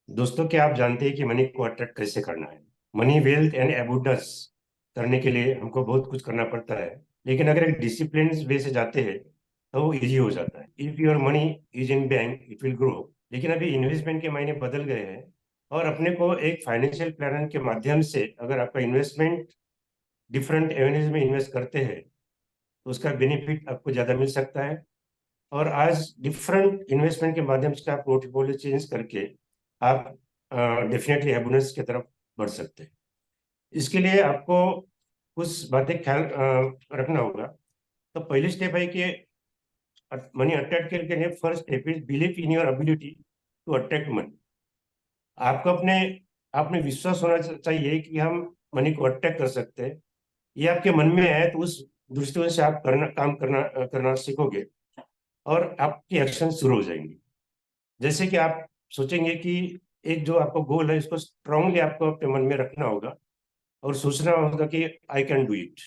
दोस्तों, क्या आप जानते हैं कि मनी को अट्रैक्ट कैसे करना है? मनी, वेल्थ एंड एबुंडेंस करने के लिए हमको बहुत कुछ करना पड़ता है। लेकिन अगर एक डिसिप्लिन वे से जाते हैं तो वो इजी हो जाता है। If your money is in bank it will grow. लेकिन अभी इन्वेस्टमेंट के मायने बदल गए हैं। और अपने को एक फाइनेंशियल प्लानर के माध्यम से अगर आपका इन्वेस्टमेंट डिफरेंट एवेन्यूज में इन्वेस्ट करते हैं तो उसका बेनिफिट आपको ज़्यादा मिल सकता है। और आज डिफरेंट इन्वेस्टमेंट के माध्यम से आप पोर्टफोलियो चेंज करके आप डेफिनेटली एबुलेंस की तरफ बढ़ सकते हैं। इसके लिए आपको कुछ बातें ख्याल रखना होगा। तो पहली स्टेप है कि मनी अट्रैक्ट करने के लिए first step is believe in your ability to attract money. आपको अपने आप में विश्वास होना चाहिए कि हम मनी को अट्रैक्ट कर सकते हैं। ये आपके मन में है तो उस दृष्टिकोण से आप करना सीखोगे और आपकी एक्शन शुरू हो जाएंगे। जैसे कि आप सोचेंगे कि एक जो आपका गोल है इसको स्ट्रांगली आपको अपने मन में रखना होगा और सोचना होगा कि I can do it.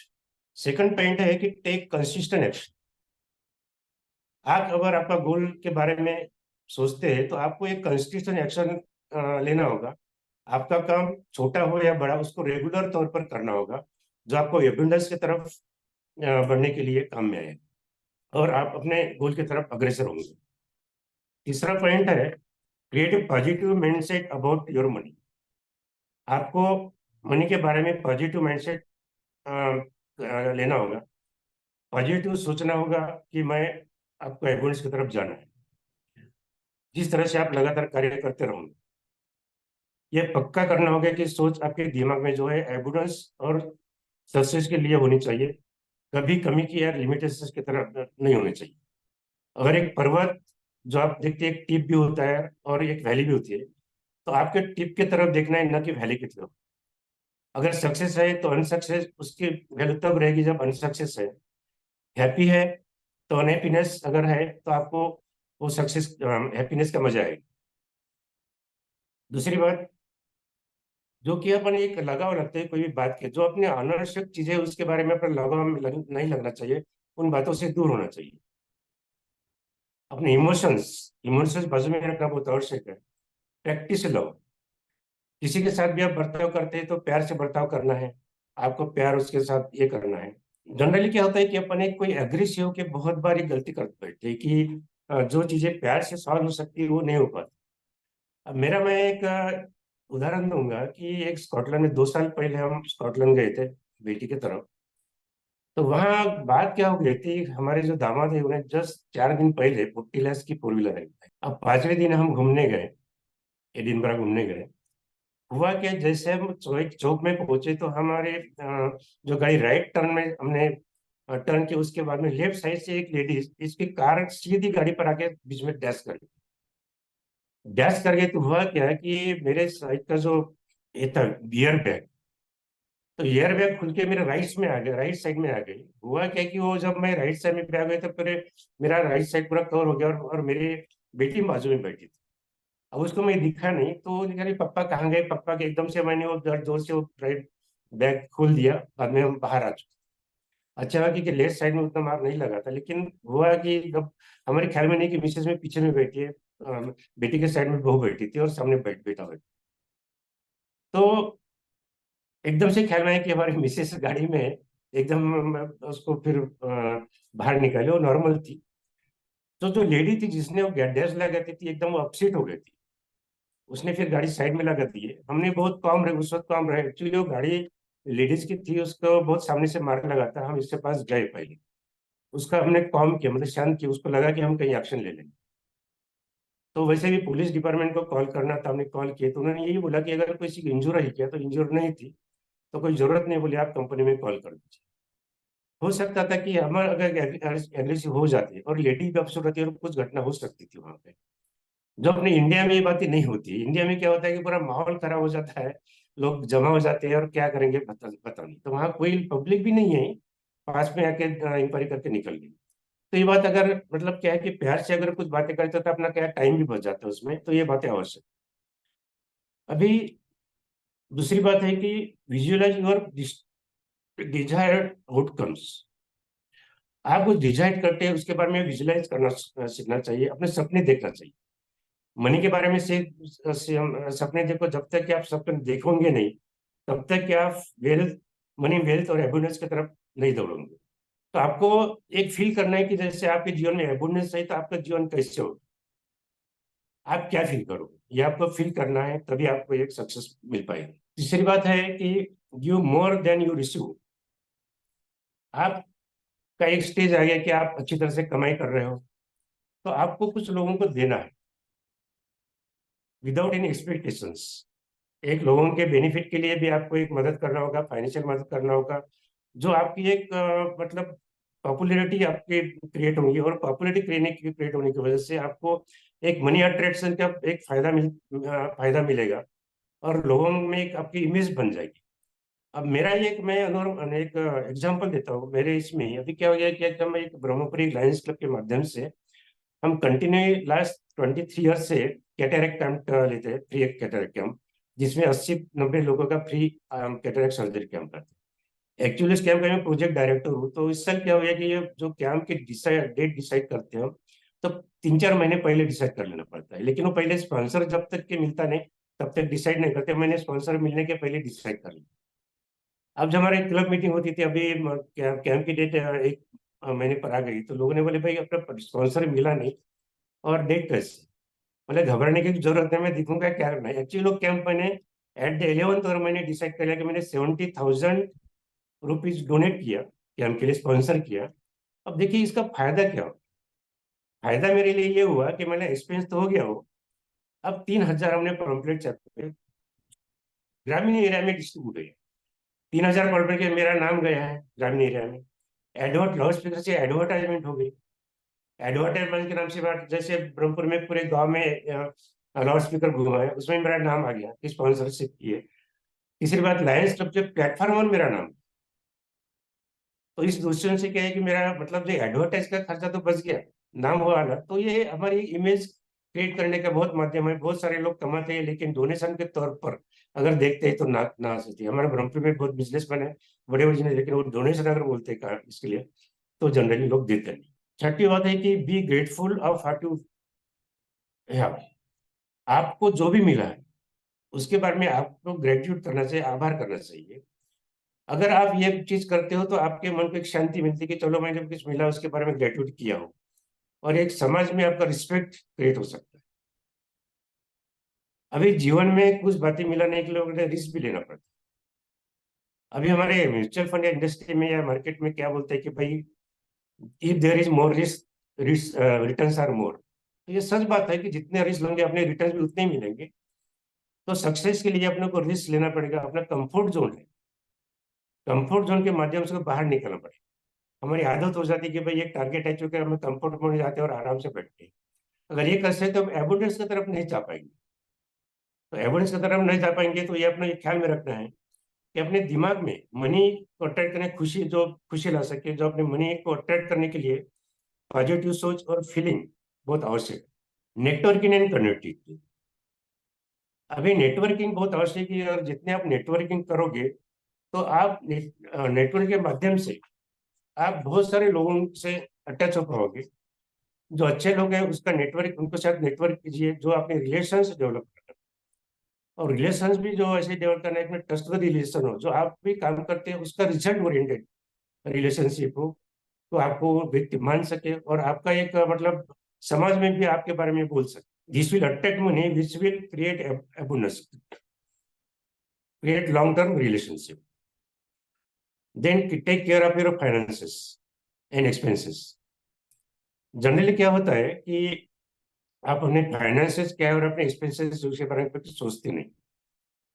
Second point है कि टेक कंसिस्टेंट एक्शन। आप अगर आपका गोल के बारे में सोचते हैं तो आपको एक कंसिस्टेंट एक्शन लेना होगा। आपका काम छोटा हो या बड़ा उसको रेगुलर तौर पर करना होगा, जो आपको एबंडेंस की तरफ बढ़ने के लिए काम में आए और आप अपने गोल की तरफ अग्रसर होंगे। तीसरा पॉइंट है create a positive mindset about your money. आपको मनी के बारे में पॉजिटिव माइंडसेट लेना होगा। पॉजिटिव सोचना होगा कि मैं आपको एबंडेंस की तरफ जाना है। जिस तरह से आप लगातार कार्य करते रहोगे, ये पक्का करना होगा कि सोच आपके दिमाग में जो है एबंडेंस और सक्सेस के लिए होनी चाहिए। कभी कमी की या लिमिटेशंस की तरफ नहीं होनी चाहिए। अगर एक पर्वत जो आप देखते हैं एक टिप भी होता है और एक वैली भी होती है, तो आपके टिप की तरफ देखना है न कि वैली की तरफ। अगर सक्सेस है तो अनसक्सेस उसकी वैल्यू तब रहेगी जब अनसक्सेस है। हैप्पी है तो अनहैप्पीनेस अगर है तो आपको वो सक्सेस हैप्पीनेस का मजा आएगा। दूसरी बात, जो कि अपन एक लगाव रखते हैं कोई भी बात के, जो अपने अनावश्यक चीजें उसके बारे में अपना लगाव नहीं लगना चाहिए। उन बातों से दूर होना चाहिए। अपने इमोशंस इमोशंस बाजू में रखना बहुत आवश्यक है। प्रैक्टिस लो। किसी के साथ भी आप बर्ताव करते हैं तो प्यार से बर्ताव करना है। आपको प्यार उसके साथ ये करना है। जनरली क्या होता है कि अपन एक कोई एग्रेसिव होकर बहुत बार ये गलती कर बैठते हैं कि जो चीजें प्यार से सॉल्व हो सकती है वो नहीं हो पाती। अब मैं एक उदाहरण दूंगा कि एक स्कॉटलैंड में 2 साल पहले हम स्कॉटलैंड गए थे बेटी की तरफ। तो वहाँ बात क्या हो गई थी, हमारे जो दामाद है उन्हें जस्ट 4 दिन पहले 40 लाख की 4 व्हीलर आई। अब 5वें दिन हम घूमने गए, एडिनबरा घूमने गए। हुआ क्या, जैसे हम चौक चौक में पहुंचे तो हमारे जो गाड़ी राइट टर्न में हमने टर्न की, उसके बाद में लेफ्ट साइड से एक लेडीज इसकी कार सीधी गाड़ी पर आके बीच में डैश कर गई। तो हुआ क्या कि मेरे साइड का जो ये था गियर बैग, तो एयर बैग खुल के मेरे राइट में आ गया, राइट साइड में आ गई। हुआ क्या कि वो जब मैं राइट साइड में पे आ गई तो फिर मेरा राइट साइड पूरा कवर हो गया और मेरी बेटी बाजू में बैठी थी। अब उसको मैं दिखा नहीं तो वो कह रही पापा कहाँ गए पापा के। एकदम से मैंने वो जोर जोर से वो राइट बैग खोल दिया। बाद में हम बाहर आ चुके। अच्छा हुआ कि लेफ्ट साइड में उतना मार नहीं लगा था, लेकिन हुआ कि जब हमारे ख्याल में नहीं कि मिसेज में पीछे में बैठी है, बेटी के साइड में बहू बैठी थी और सामने बेटा बैठा। तो एकदम से ख्याल में आया कि हमारी मिसेस गाड़ी में है। एकदम उसको फिर बाहर निकाले, वो नॉर्मल थी। तो जो लेडी थी जिसने वो डैश लगाती थी एकदम वो अपसेट हो गई थी। उसने फिर गाड़ी साइड में लगा दी है। हमने बहुत कम रहे उस वक्त, कम रहे एक्चुअली वो गाड़ी लेडीज की थी, उसको बहुत सामने से मार्क लगा था। हम इसके पास गए पहले, उसका हमने कॉम किया, मतलब शांत किया, उसको लगा कि हम कहीं एक्शन ले लेंगे। तो वैसे भी पुलिस डिपार्टमेंट को कॉल करना था, हमने कॉल किया तो उन्होंने यही बोला कि अगर किसी की इंजूर है क्या, तो इंजूर नहीं थी तो कोई जरूरत नहीं, बोले आप कंपनी में कॉल कर दीजिए। हो सकता था कि हम अगर एग्रेसिव हो जाते और लेडी भी अफसर रहती और कुछ घटना हो सकती थी वहां पे। जो अपने इंडिया में ये बातें नहीं होती। इंडिया में क्या होता है कि पूरा माहौल खराब हो जाता है, लोग जमा हो जाते हैं और क्या करेंगे पता नहीं। तो वहाँ कोई पब्लिक भी नहीं है, पास में आके इंक्वायरी करके निकल गई। तो ये बात अगर मतलब क्या है कि प्यार से अगर कुछ बातें करते तो अपना क्या टाइम भी बच जाता है उसमें, तो ये बातें आवश्यक। अभी दूसरी बात है कि विजुअलाइज योर डिजायर्ड आउटकम्स। आप कुछ डिसाइड करते हैं उसके बारे में विजुलाइज करना सीखना चाहिए, अपने सपने देखना चाहिए। मनी के बारे में सपने देखो, जब तक कि आप सपने देखोगे नहीं, तब तक कि आप वेल्थ मनी वेल्थ और एबुंडेंस की तरफ नहीं दौड़ोगे। तो आपको एक फील करना है कि जैसे आपके जीवन में एबुंडेंस है, तो आपका जीवन कैसे हो, आप क्या फील करोगे, ये आपको फील करना है, तभी आपको एक सक्सेस मिल पाएगी। तीसरी बात है कि give more than you receive. आपका एक स्टेज आ गया कि आप अच्छी तरह से कमाई कर रहे हो, तो आपको कुछ लोगों को देना है विदाउट एनी एक्सपेक्टेशंस। एक लोगों के बेनिफिट के लिए भी आपको एक मदद करना होगा, फाइनेंशियल मदद करना होगा, जो आपकी एक मतलब पॉपुलैरिटी आपके क्रिएट होगी, और पॉपुलैरिटी क्रिएट होने की वजह से आपको एक मनी अट्रैक्शन का एक फायदा मिलेगा, और लोगों में एक आपकी इमेज बन जाएगी। अब मेरा ये एक मैं एक एग्जांपल देता हूँ। मेरे इसमें अभी क्या हो गया कि हम एक ब्रह्मपुरी लायंस क्लब के माध्यम से हम कंटिन्यू लास्ट 23 ईयर से कैटरेक्ट कैंप लेते हैं, फ्री कैटरेक्ट कैंप, जिसमें 80-90 लोगों का फ्री कैटरेक्ट सर्जरी कैंप करते हैं। एक्चुअली इस कैंप का मैं प्रोजेक्ट डायरेक्टर हूँ। तो इस साल क्या हो गया कि ये जो कैंप के डेट डिसाइड करते हैं हम, तो 3-4 महीने पहले डिसाइड कर लेना पड़ता है, लेकिन वो पहले स्पॉन्सर जब तक के मिलता नहीं तब तक डिसाइड नहीं करते। मैंने स्पॉन्सर मिलने के पहले डिसाइड कर लिया। अब जब हमारे क्लब मीटिंग होती थी, अभी कैंप की डेट एक महीने पर आ गई, तो लोगों ने बोले भाई अपना स्पॉन्सर मिला नहीं और डेट कैसे। बोले घबराने की जरूरत है, मैं दिखूंगा क्या करना है। एक्चुअली लोग कैंप मैंने एट द 11th और मैंने डिसाइड कर लिया कि मैंने 70,000 रुपीज डोनेट किया कैंप के लिए, स्पॉन्सर किया। अब देखिए इसका फायदा क्या हो। फायदा मेरे लिए ये हुआ कि मैंने एक्सपीरियंस तो हो गया हो। अब 3,000 हमने पम्पलेट ग्रामीण एरिया में डिस्ट्रीब्यूट हुए। 3,000 पम्पलेट के मेरा नाम गया है ग्रामीण एरिया में। लाउड स्पीकर से एडवर्टाइजमेंट हो गई। एडवर्टाइजमेंट के नाम से बात, जैसे ब्रह्मपुर में पूरे गांव में लाउड स्पीकर घुमा है, उसमें मेरा नाम आ गया कि स्पॉन्सरशिप की है। तीसरी बात, लायंस क्लब के प्लेटफॉर्म पर मेरा नाम। तो इस दूसरे से क्या है कि मेरा मतलब जो एडवर्टाइज का खर्चा तो बच गया, नाम हुआ ना। तो ये हमारी इमेज क्रिएट करने का बहुत माध्यम है। बहुत सारे लोग कमाते हैं, लेकिन डोनेशन के तौर पर अगर देखते हैं तो ना सकती। हमारे ब्रह्मपुर में बहुत बिजनेसमैन है, बड़े बड़े बिजनेस, लेकिन वो डोनेशन अगर बोलते हैं इसके लिए, तो जनरली लोग देते नहीं। छठी बात है कि be grateful of how to have. आपको जो भी मिला है उसके बारे में आपको ग्रेटिट्यूड करना चाहिए, आभार करना चाहिए। अगर आप ये चीज करते हो तो आपके मन को एक शांति मिलती है कि चलो मैंने कुछ मिला उसके बारे में ग्रेटिट्यूड किया हो, और एक समाज में आपका रिस्पेक्ट क्रिएट हो सकता है। अभी जीवन में कुछ बातें मिलाने के लिए रिस्क भी लेना पड़ता है। अभी हमारे म्यूचुअल फंड या इंडस्ट्री में या मार्केट में क्या बोलते हैं कि भाई if there is more risk, returns are more. तो ये सच बात है कि जितने रिस्क लेंगे अपने रिटर्न भी उतने ही मिलेंगे। तो सक्सेस के लिए अपने को रिस्क लेना पड़ेगा। अपना कंफर्ट जोन है, कंफर्ट जोन के माध्यम से बाहर निकलना पड़ेगा। हमारी आदत हो जाती है कि भाई एक टारगेट है, चुके हमें कंफर्ट जोन में जाते हैं और आराम से बैठते हैं। अगर ये कर सकते तो हम एबुंडेंस की तरफ नहीं जा पाएंगे। तो एबुंडेंस की तरफ नहीं जा पाएंगे तो ये अपना ये ख्याल में रखना है कि अपने दिमाग में मनी को अट्रैक्ट करने, खुशी जो खुशी ला सके, जो अपने मनी को अट्रैक्ट करने के लिए पॉजिटिव सोच और फीलिंग बहुत आवश्यक है। नेटवर्किंग एंड कनेक्टिविटी, अभी नेटवर्किंग बहुत आवश्यक है। और जितने आप नेटवर्किंग करोगे, तो आप नेटवर्क के माध्यम से आप बहुत सारे लोगों से अटैच हो पाओगे। जो अच्छे लोग हैं उसका नेटवर्क, उनको साथ नेटवर्क कीजिए, जो अपने रिलेशन डेवलप करना। और रिलेशंस भी जो ऐसे डेवलप करना है इसमें ट्रस्टवर्दी रिलेशन हो, जो आप भी काम करते हैं उसका रिजल्ट ओरिएंटेड रिलेशनशिप हो, तो आपको व्यक्ति मान सके और आपका एक मतलब समाज में भी आपके बारे में बोल सके। This will attract money which will create abundance, create long term relationship. Then take care of your finances and expenses. Generally क्या होता है कि आप अपने फाइनेंसेस क्या है और अपने एक्सपेंसेस उसके बारे में कुछ सोचते नहीं।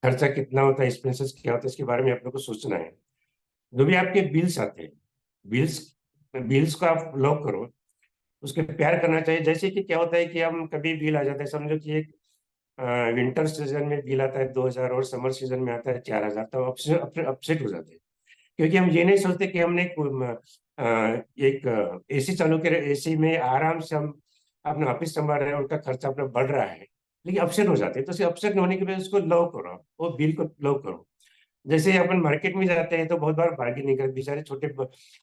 खर्चा कितना होता है, एक्सपेंसेस क्या होता है, इसके बारे में आप लोग को सोचना है। जो भी आपके बिल्स आते हैं, बिल्स बिल्स को आप लॉक करो, उसके प्यार करना चाहिए। जैसे कि क्या होता है कि हम कभी बिल आ जाता है, समझो कि एक विंटर सीजन में बिल आता है 2,000 और समर सीजन में आता है 4,000, तो अपसेट हो जाते हैं। क्योंकि हम ये नहीं सोचते कि हमने एक एसी चालू करे, एसी में आराम से हम अपना ऑफिस संभाल रहे हैं, उनका खर्चा अपना बढ़ रहा है, लेकिन अपसेट हो जाते हैं। तो अपसेट होने की वजह उसको लो करो, वो बिल को लो करो। जैसे अपन मार्केट में जाते हैं तो बहुत बार बार्गेनिंग करते, बेचारे छोटे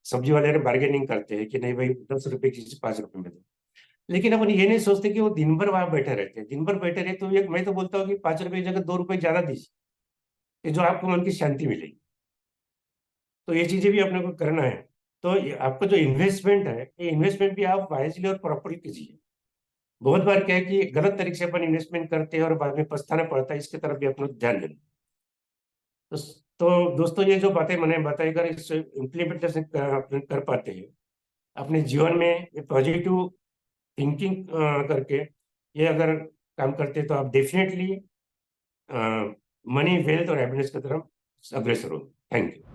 सब्जी वाले बार्गेनिंग करते हैं कि नहीं भाई 10 रुपए की चीज 5 रुपए में दो। लेकिन अपन ये नहीं सोचते कि वो दिन भर वहां बैठे रहते हैं। दिन भर बैठे रहे तो एक, मैं तो बोलता हूँ कि 5 रुपए की जगह 2 रुपए ज्यादा दीजिए, कि जो आपको मन की शांति मिलेगी। तो ये चीजें भी अपने को करना है। तो आपका जो इन्वेस्टमेंट है, ये इन्वेस्टमेंट भी आप वाइजली और प्रॉपरली कीजिए। बहुत बार क्या है कि गलत तरीके से अपन इन्वेस्टमेंट करते हैं और बाद में पछताना पड़ता है, इसकी तरफ भी अपना ध्यान देना। तो, तो दोस्तों, ये जो बातें मैंने बताई, अगर इस इम्प्लीमेंटेशन कर पाते हैं अपने जीवन में, ये पॉजिटिव थिंकिंग करके ये अगर काम करते हैं, तो आप डेफिनेटली मनी, वेल्थ और हैप्पीनेस की तरफ अग्रसर हो। Thank you.